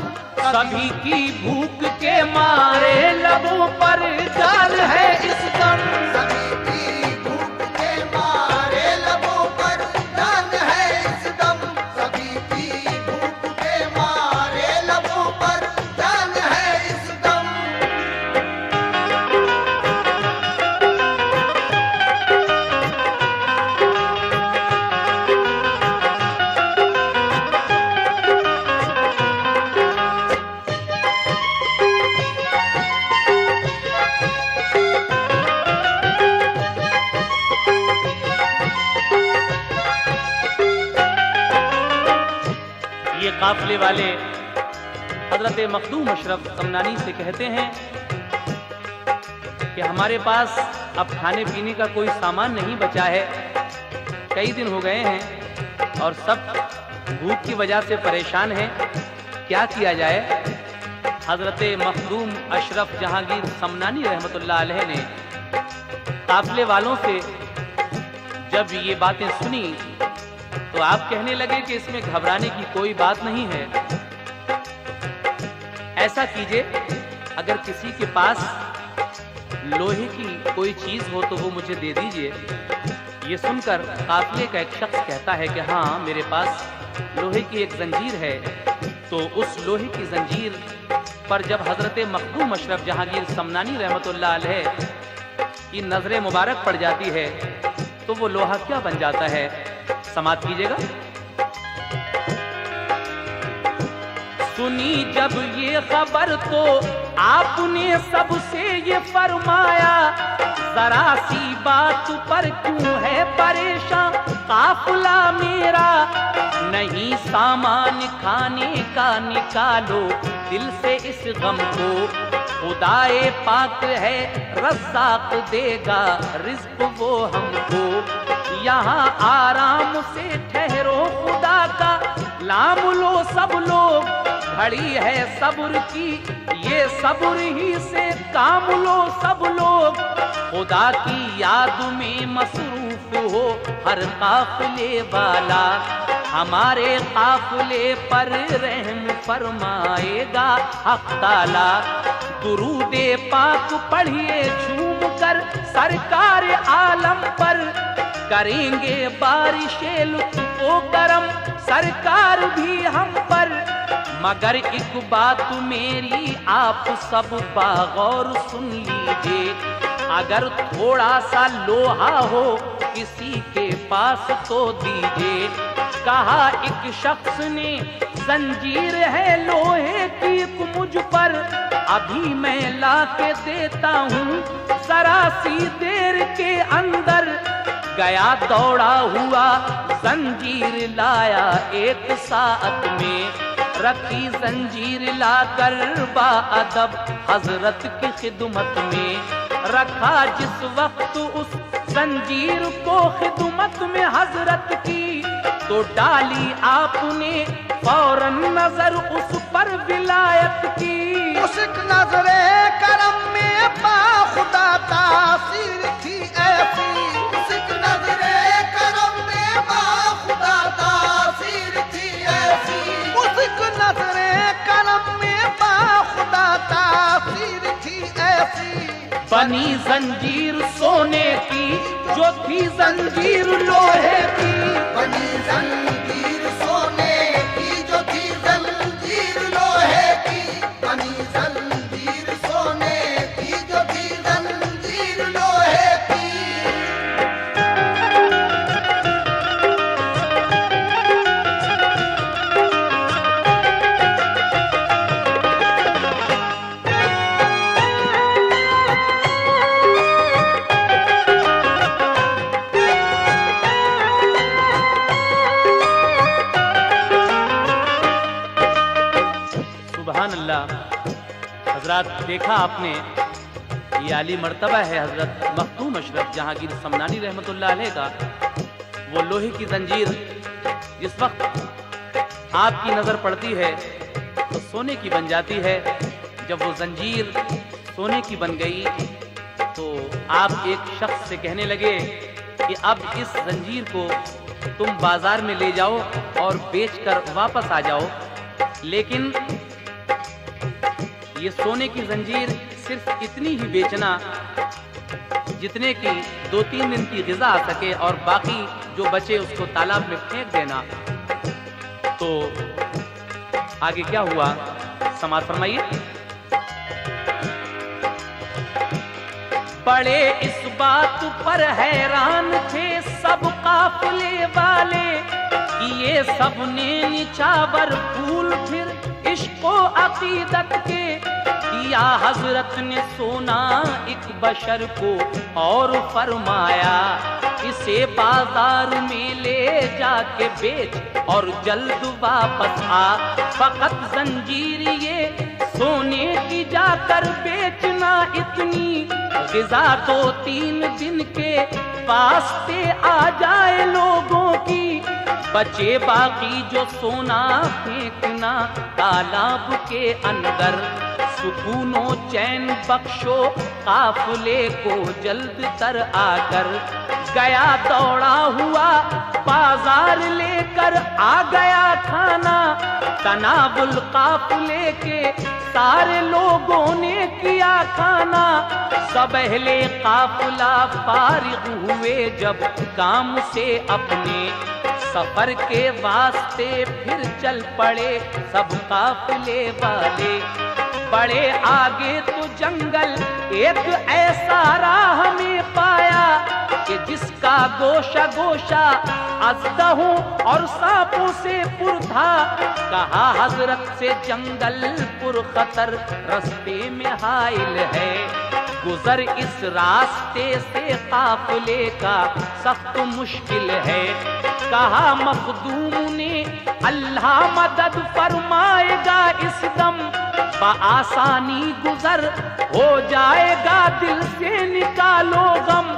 सभी की भूख के मारे लबों पर जाल है इस दम। सभी की भूख के मारे लबों पर जान है इस दम, सभी की भूख के मारे लबों पर जान है इस दम। ये काफिले वाले हजरत मखदूम अशरफ समनानी से कहते हैं कि हमारे पास अब खाने पीने का कोई सामान नहीं बचा है, कई दिन हो गए हैं और सब भूख की वजह से परेशान हैं, क्या किया जाए। हजरत मखदूम अशरफ जहांगीर समनानी रहमतुल्लाह अलैह ने काफले वालों से जब ये बातें सुनी तो आप कहने लगे कि इसमें घबराने की कोई बात नहीं है। ऐसा कीजिए, अगर किसी के पास लोहे की कोई चीज हो तो वो मुझे दे दीजिए। ये सुनकर काफिले का एक शख्स कहता है कि हाँ, मेरे पास लोहे की एक जंजीर है। तो उस लोहे की जंजीर पर जब हजरत मखदूम अशरफ जहांगीर समनानी रहमतुल्लाह अलैह की नजर मुबारक पड़ जाती है तो वो लोहा क्या बन जाता है, समाप्त कीजिएगा। सुनी जब ये खबर तो आपने सबसे ये फरमाया, जरा सी बात पर क्यों है परेशान काफिला मेरा, नहीं सामान खाने का निकालो दिल से इस गम को, खुदाए पाक है रज़्ज़ाक़ देगा रिज़्क़ वो हमको, यहाँ आराम से ठहरो खुदा का नाम लो सब लोग, घड़ी है सब्र की ये सब्र ही से काम लो सब लोग, खुदा की याद में मसरूफ हो हर काफिले वाला, हमारे काफिले पर रहम फरमाएगा हक ताला, दुरूदे पाक पढ़िए झूम कर सरकार आलम पर, करेंगे बारिशे लुत्फ़ ओ करम सरकार भी हम पर, मगर एक बात मेरी आप सब बागौर सुन लीजिए, अगर थोड़ा सा लोहा हो किसी के पास तो दीजिए, कहा एक शख्स ने जंजीर है लोहे की मुझ पर, अभी मैं ला के देता हूँ जरा सी देर के अंदर, गया दौड़ा हुआ जंजीर लाया एक साथ में, रखी जंजीर लाकर बाअदब हजरत की खिदमत में, रखा जिस वक्त उस जंजीर को खिदमत में हजरत की, तो डाली आपने फौरन नजर उस पर विलायत की, उस नजरे करम में बाखुदा तासीर थी ऐसी, उस नजरे करम में बाखुदा तासीर थी ऐसी, उस नजरे करम में बाखुदा तासीर थी ऐसी, बनी जंजीर सोने की जो थी जंजीर लोहे की, बनी जंजीर सोने की जो थी जंजीर लोहे की, बनी जंजीर सोने की जो थी जंजीर लोहे की। सुभान अल्लाह। हजरत देखा आपने, ये आली मर्तबा है हजरत मखदूम अशरफ जहांगीर समनानी रहमतुल्लाह अलैह का, वो लोहे की जंजीर जिस वक्त आपकी नजर पड़ती है तो सोने की बन जाती है, जब वो जंजीर सोने की बन गई तो आप एक शख्स से कहने लगे कि अब इस जंजीर को तुम बाजार में ले जाओ और बेचकर वापस आ जाओ, लेकिन ये सोने की जंजीर सिर्फ इतनी ही बेचना जितने की 2-3 दिन की ग़िज़ा आ सके और बाकी जो बचे उसको तालाब में फेंक देना। तो आगे क्या हुआ, समाज फरमाइए। बड़े इस बात पर हैरान थे सब काफिले वाले कि ये सब ने निछावर फूल फिर इश्क़ो अक़ीदत के दिया हजरत ने सोना एक बशर को और फरमाया इसे बाजार में ले जाके बेच और जल्द वापस आ, फकत जंजीर ये सोने की जाकर बेचना, इतनी ग़िज़ा 2-3 दिन के वास्ते आ जाए लोगों की, बचे बाकी जो सोना फेंकना तालाब के अंदर, सुकूनो चैन बख्शो काफिले को जल्द तर आकर, गया दौड़ा हुआ बाजार लेकर आ गया खाना, तनावुल काफिले के सारे लोगों ने किया खाना। सब अहले काफिला फारिग हुए जब काम से अपने, सफर के वास्ते फिर चल पड़े सब काफिले वाले। बड़े आगे तो जंगल एक ऐसा राह में पाया कि जिसका गोशा गोशा अज़दहों और सांपों से पुर था। कहा हजरत से जंगल पुरखतर रास्ते में हाइल है, गुजर इस रास्ते से काफिले का सख्त मुश्किल है। कहा मखदूम ने अल्लाह मदद फरमाएगा इस दम, बआसानी गुजर हो जाएगा दिल से निकालो गम।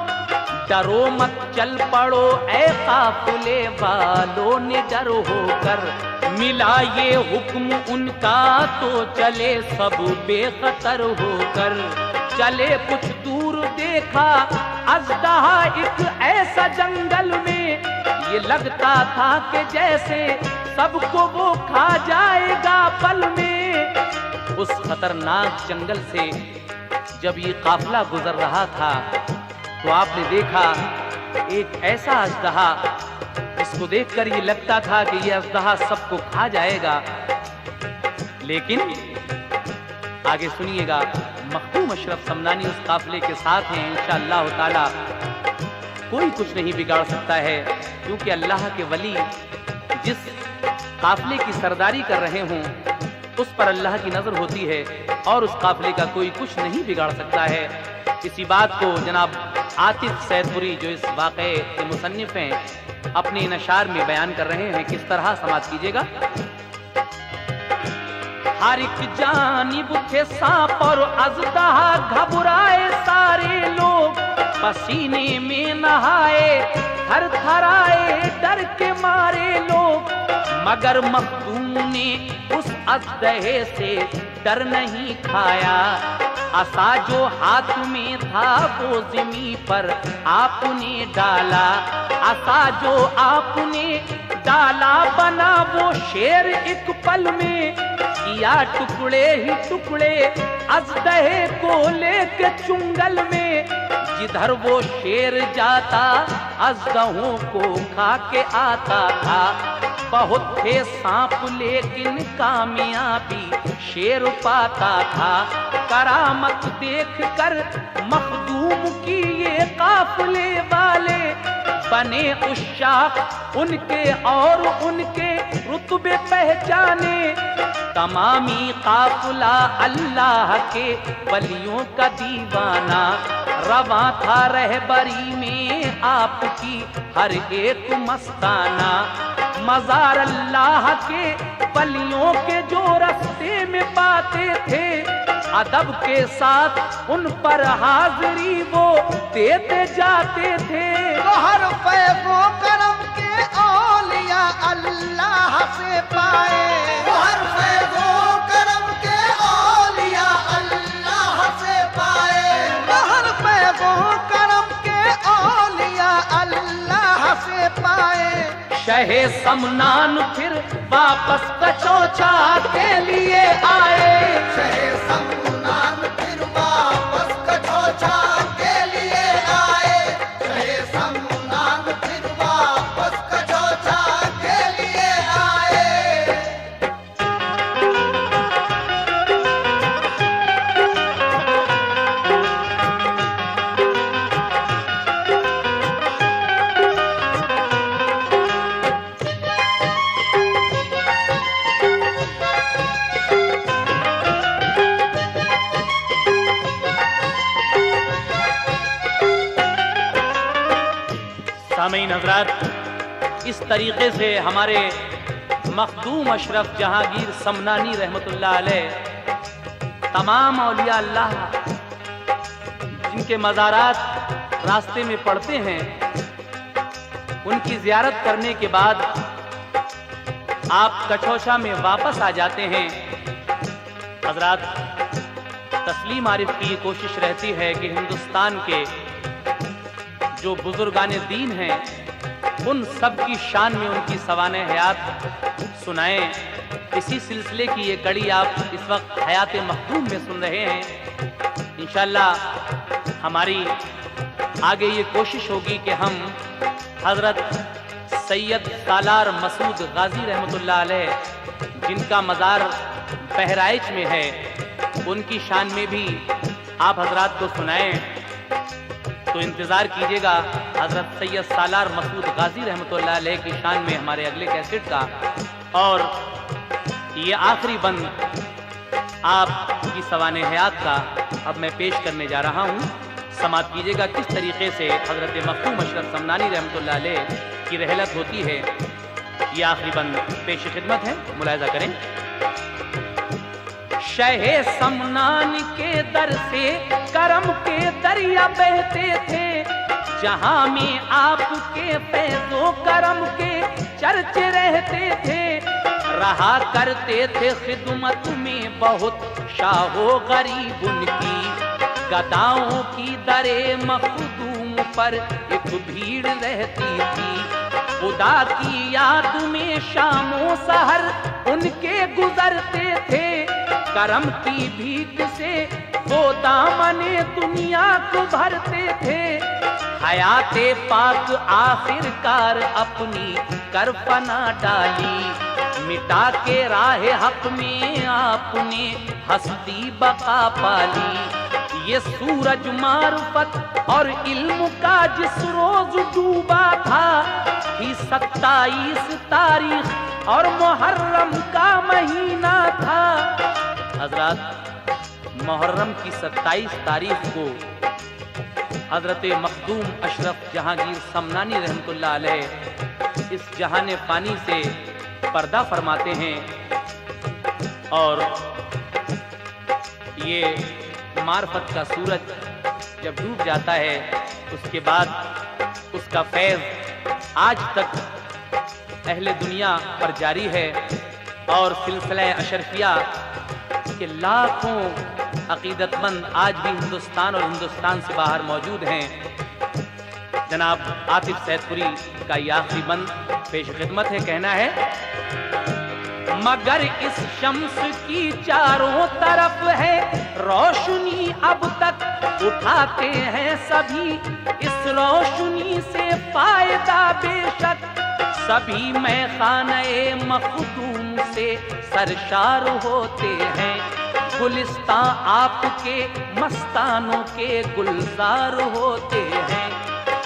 डरो मत चल पड़ो ऐ काफिले वालों ने डर होकर, मिला ये हुक्म उनका तो चले सब बेखतर होकर। चले कुछ दूर देखा अज़दहा एक ऐसा जंगल में, ये लगता था कि जैसे सबको वो खा जाएगा पल में। उस खतरनाक जंगल से जब ये काफिला गुजर रहा था तो आपने देखा एक ऐसा अज़दहा जिसको देखकर ये लगता था कि ये अज़दहा सबको खा जाएगा। लेकिन आगे सुनिएगा, मखदूम अशरफ समनानी उस काफिले के साथ हैं। इंशाअल्लाह ताला कोई कुछ नहीं बिगाड़ सकता है, क्योंकि अल्लाह के वली जिस काफिले की सरदारी कर रहे हों उस पर अल्लाह की नजर होती है और उस काफिले का कोई कुछ नहीं बिगाड़ सकता है। इसी बात को जनाब आतिफ सैदपुरी जो इस वाक़े के मुसन्निफ हैं अपने नशार में बयान कर रहे हैं। किस तरह समाज कीजिएगा। हर एक जानिब थे सांप और अज़दहा, घबराए सारे लोग, पसीने में नहाए थर थराए डर के मारे लोग। मगर मखदूम ने उस अज़दहे से डर नहीं खाया, असा जो हाथ में था वो ज़मीं पर आपने डाला। असा जो आपने डाला बना वो शेर एक पल में, किया टुकड़े ही टुकड़े अज़दहे को लेके चुंगल में। जिधर वो शेर जाता अज़दहों को खा के आता था। बहुत थे सांप लेकिन कामयाबी शेर पाता था। करामत देख कर मखदूम की ये काफिले वाले, बने उश्शाक उनके और उनके रुतबे पहचाने। तमामी काफिला अल्लाह के वलियों का दीवाना, रवा था रहबरी में आपकी हर एक मस्ताना। मज़ार अल्लाह के वलियों के जो रास्ते में पाते थे, अदब के साथ उन पर हाजिरी वो देते जाते थे। तो हर फैज़ो करम के औलिया अल्लाह से पाए, हर फैज़ो करम के औलिया अल्लाह से पाए। हर फैज़ो करम के औलिया अल्लाह से पाए। शहे समनान फिर वापस कचौचा के लिए आए। शहे समनान फिर वापस कचौचा के लिए आए। शहे समनान फिर वापस कचौचा के लिए आए। सामीन हज़रात, इस तरीके से हमारे मखदूम अशरफ जहांगीर समनानी रहमतुल्लाह अलैह तमाम औलिया अल्लाह जिनके मज़ारात रास्ते में पड़ते हैं, उनकी ज़ियारत करने के बाद आप कछौछा में वापस आ जाते हैं। हज़रात, تسلیم عارف کی یہ کوشش رہتی ہے کہ ہندوستان کے جو بزرگان دین ہیں ان سب کی شان میں ان کی سوانح حیات سنائیں۔ اسی سلسلے کی یہ کڑی آپ اس وقت حیات مخدوم میں سن رہے ہیں۔ انشاءاللہ ہماری آگے یہ کوشش ہوگی کہ ہم حضرت سید سالار مسعود غازی رحمۃ اللہ علیہ جن کا مزار بہرائچ میں ہے ان کی شان میں بھی آپ حضرات کو سنائیں، تو انتظار کیجیے گا حضرت سید سالار مسعود غازی رحمۃ اللہ علیہ کی شان میں ہمارے اگلے کیسٹ کا۔ اور یہ آخری بند آپ کی سوانح حیات کا اب میں پیش کرنے جا رہا ہوں۔ سماعت کیجیے گا کس طریقے سے حضرت مختوم اشرف سمنانی رحمۃ اللہ علیہ کی رحلت ہوتی ہے۔ یہ آخری بند پیش خدمت ہے، ملاحظہ کریں۔ شہ سمنان کے در سے کرم کے دریا بہتے تھے، جہاں میں آپ کے فیض و کرم کے چرچے رہتے تھے، رہا کرتے تھے خدمت میں بہت شاہ و غریب ان کی، گداؤں کی درے مخدوم پر ایک بھیڑ رہتی تھی، خدا کی یاد میں شام و سحر ان کے گزرتے تھے، کرم کی بھیک سے وہ دامن دنیا کو بھرتے تھے، حیات پاک آخر کار اپنی کر فنا ڈالی، مٹا کے راہ حق میں آپ نے ہستی بقا پالی، یہ سورج معرفت اور علم کا جس روز ڈوبا تھا، ہی 27 تاریخ اور محرم کا مہینہ تھا۔ حضرات، محرم کی 27 تاریخ کو حضرت مخدوم اشرف جہانگیر سمنانی رحمۃ اللہ علیہ اس جہان فانی سے پردہ فرماتے ہیں، اور یہ معرفت کا سورج جب ڈوب جاتا ہے اس کے بعد اس کا فیض آج تک اہل دنیا پر جاری ہے، اور سلسلہ اشرفیہ کے لاکھوں عقیدت مند آج بھی ہندوستان اور ہندوستان سے باہر موجود ہیں۔ جناب عاطف سید پوری کا یہ آخری بند پیش خدمت ہے، کہنا ہے، مگر اس شمس کی چاروں طرف ہے روشنی، اب تک اٹھاتے ہیں سبھی اس روشنی سے فائدہ، بے شک سبھی میں خانہ مخدوم سے سرشار ہوتے ہیں، گلستان آپ کے مستانوں کے گلزار ہوتے ہیں،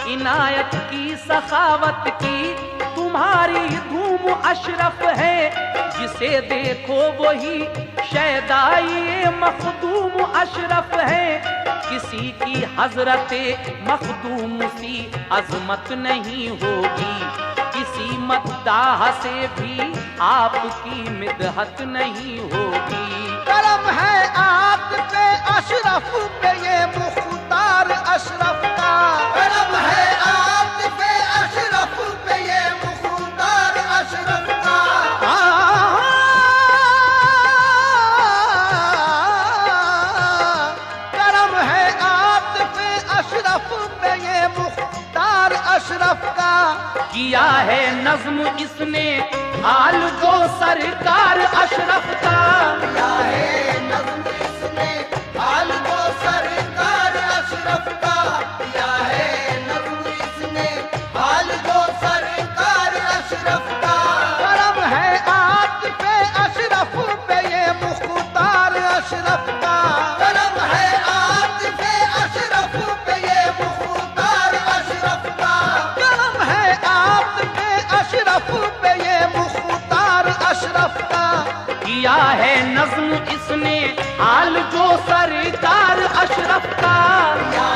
عنایت کی سخاوت کی تمہاری دھوم اشرف ہے، جسے دیکھو وہی شیدائی مخدوم اشرف ہے، کسی کی حضرت مخدوم سی عظمت نہیں ہوگی، کسی مداح سے بھی آپ کی مدحت نہیں ہوگی، کرم ہے عاطف اشرف پہ یہ مختار اشرف کا، کرم ہے عاطف اشرف پہ یہ مختار اشرف کا، کرم ہے عاطف اشرف پہ یہ مختار اشرف کا، کیا ہے نظم اس نے حال جو سرکار اشرف کا، کیا ہے نظم اس نے حال کو سرکار اشرف کا، کیا ہے نظم اس نے حال کو سرکار اشرف کا، کرم ہے عاطف اشرف پہ یہ مختار اشرف کا، کرم ہے عاطف اشرف پہ یہ مختار اشرف کا، کرم ہے عاطف اشرف پہ یہ مختار اشرف کا، کیا ہے نظم اس نے حال جو سرکار اشرف کا، کیا